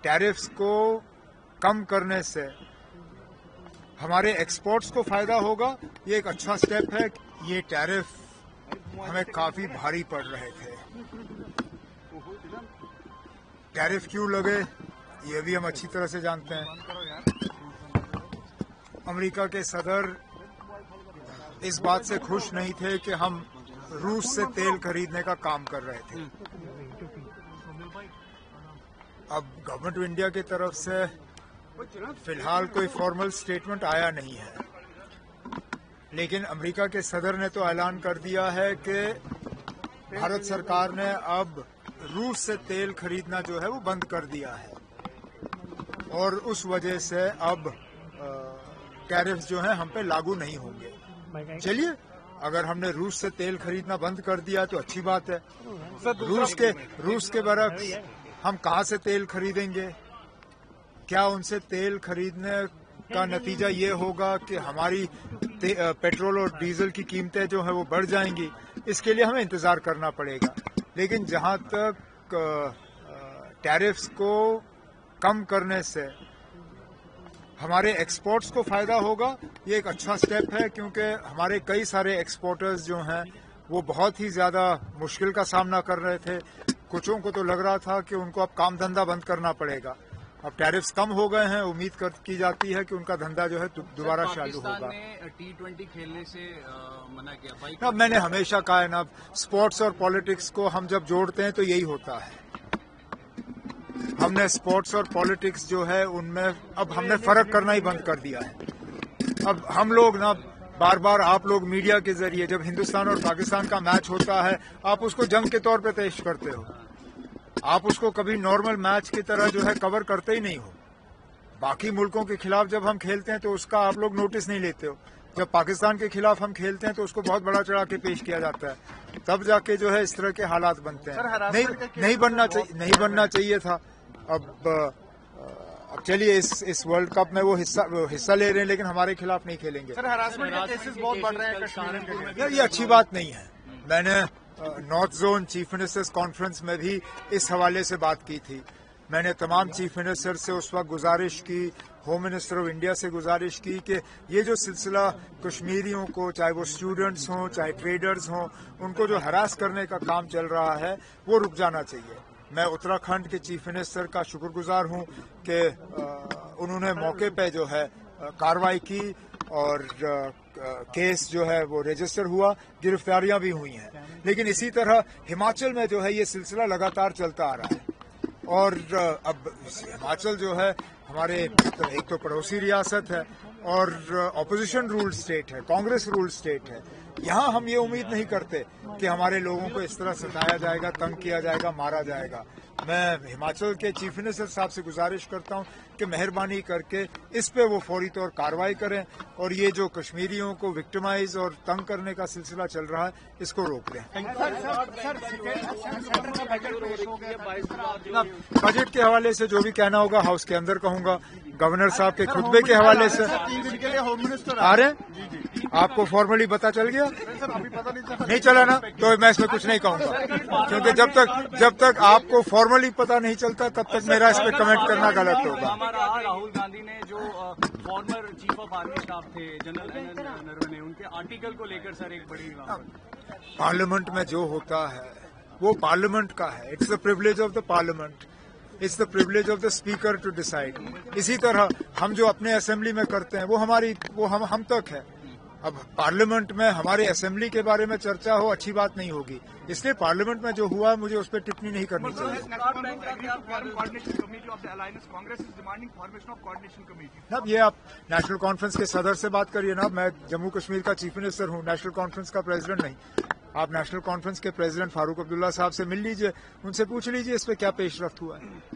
Tariffs को कम करने से हमारे एक्सपोर्ट्स को फायदा होगा, ये एक अच्छा स्टेप है। ये टैरिफ हमें काफी भारी पड़ रहे थे। टैरिफ क्यों लगे ये भी हम अच्छी तरह से जानते हैं। अमेरिका के सदर इस बात से खुश नहीं थे कि हम रूस से तेल खरीदने का काम कर रहे थे। अब गवर्नमेंट ऑफ इंडिया की तरफ से फिलहाल कोई फॉर्मल स्टेटमेंट आया नहीं है, लेकिन अमेरिका के सदर ने तो ऐलान कर दिया है कि भारत सरकार ने अब रूस से तेल खरीदना जो है वो बंद कर दिया है और उस वजह से अब टैरिफ जो है हम पे लागू नहीं होंगे। चलिए, अगर हमने रूस से तेल खरीदना बंद कर दिया तो अच्छी बात है। रूस के बरक्स हम कहाँ से तेल खरीदेंगे? क्या उनसे तेल खरीदने का नतीजा ये होगा कि हमारी पेट्रोल और डीजल की कीमतें जो है वो बढ़ जाएंगी? इसके लिए हमें इंतजार करना पड़ेगा। लेकिन जहां तक टैरिफ्स को कम करने से हमारे एक्सपोर्ट्स को फायदा होगा, ये एक अच्छा स्टेप है, क्योंकि हमारे कई सारे एक्सपोर्टर्स जो हैं वो बहुत ही ज्यादा मुश्किल का सामना कर रहे थे। कुछों को तो लग रहा था कि उनको अब काम धंधा बंद करना पड़ेगा। अब टैरिफ्स कम हो गए हैं, उम्मीद की जाती है कि उनका धंधा जो है दोबारा चालू होगा। T20 खेलने से मना किया। अब मैंने हमेशा कहा है ना, स्पोर्ट्स और पॉलिटिक्स को हम जब जोड़ते हैं तो यही होता है। हमने स्पोर्ट्स और पॉलिटिक्स जो है उनमें अब हमने फर्क करना ही बंद कर दिया है। अब हम लोग ना बार बार, आप लोग मीडिया के जरिए जब हिंदुस्तान और पाकिस्तान का मैच होता है आप उसको जंग के तौर पे पेश करते हो। आप उसको कभी नॉर्मल मैच की तरह जो है कवर करते ही नहीं हो। बाकी मुल्कों के खिलाफ जब हम खेलते हैं तो उसका आप लोग नोटिस नहीं लेते हो। जब पाकिस्तान के खिलाफ हम खेलते हैं तो उसको बहुत बड़ा चढ़ा के पेश किया जाता है, तब जाके जो है इस तरह के हालात बनते हैं। नहीं बनना चाहिए था। अब चलिए, इस वर्ल्ड कप में वो हिस्सा ले रहे हैं, लेकिन हमारे खिलाफ नहीं खेलेंगे। सर, हरासमेंट के केसेस बहुत बढ़ रहे हैं कश्मीर में। ये अच्छी बात नहीं है। मैंने north zone chief ministers conference में भी इस हवाले से बात की थी। मैंने तमाम चीफ मिनिस्टर से उस वक्त गुजारिश की, होम मिनिस्टर ऑफ इंडिया से गुजारिश की कि ये जो सिलसिला कश्मीरियों को, चाहे वो स्टूडेंट्स हों चाहे ट्रेडर्स हों, उनको जो हरास करने का काम चल रहा है वो रुक जाना चाहिए। मैं उत्तराखंड के चीफ मिनिस्टर का शुक्रगुजार हूं कि उन्होंने मौके पे जो है कार्रवाई की और केस जो है वो रजिस्टर हुआ, गिरफ्तारियां भी हुई हैं। लेकिन इसी तरह हिमाचल में जो है ये सिलसिला लगातार चलता आ रहा है और अब हिमाचल जो है हमारे एक तो पड़ोसी रियासत है और ऑपोजिशन रूल स्टेट है, कांग्रेस रूल स्टेट है। यहाँ हम ये उम्मीद नहीं करते कि हमारे लोगों को इस तरह सताया जाएगा, तंग किया जाएगा, मारा जाएगा। मैं हिमाचल के चीफ मिनिस्टर साहब से गुजारिश करता हूँ कि मेहरबानी करके इस पे वो फौरी तौर कार्रवाई करें और ये जो कश्मीरियों को विक्टिमाइज और तंग करने का सिलसिला चल रहा है इसको रोक दें। बजट के हवाले से जो भी कहना होगा हाउस के अंदर कहूंगा। गवर्नर साहब के खुतबे के हवाले से 3 दिन के लिए होम मिनिस्टर आ रहे हैं। आपको फॉर्मली पता चल गया? नहीं चला ना, तो मैं इसमें कुछ नहीं कहूंगा, क्योंकि जब तक आपको फॉर्मली पता नहीं चलता तब तक मेरा इस पर कमेंट करना गलत होगा। राहुल गांधी ने जो former chief of army staff थे जनरल नरवणे, उनके आर्टिकल को लेकर सर एक बड़ी पार्लियामेंट में जो होता है वो पार्लियामेंट का है। It's the privilege of the parliament, it's the privilege of the speaker to decide. इसी तरह हम जो अपने असेंबली में करते हैं वो हम तक है। अब पार्लियामेंट में हमारे असेंबली के बारे में चर्चा हो, अच्छी बात नहीं होगी। इसलिए पार्लियामेंट में जो हुआ मुझे उस पर टिप्पणी नहीं करनी चाहिए। अब ये आप नेशनल कॉन्फ्रेंस के सदर से बात करिए ना। मैं जम्मू कश्मीर का चीफ मिनिस्टर हूँ, नेशनल कॉन्फ्रेंस का प्रेसिडेंट नहीं। आप नेशनल कॉन्फ्रेंस के प्रेसिडेंट फारूक अब्दुल्ला साहब से मिल लीजिए, उनसे पूछ लीजिए इस पर क्या पेशरफ्त हुआ है।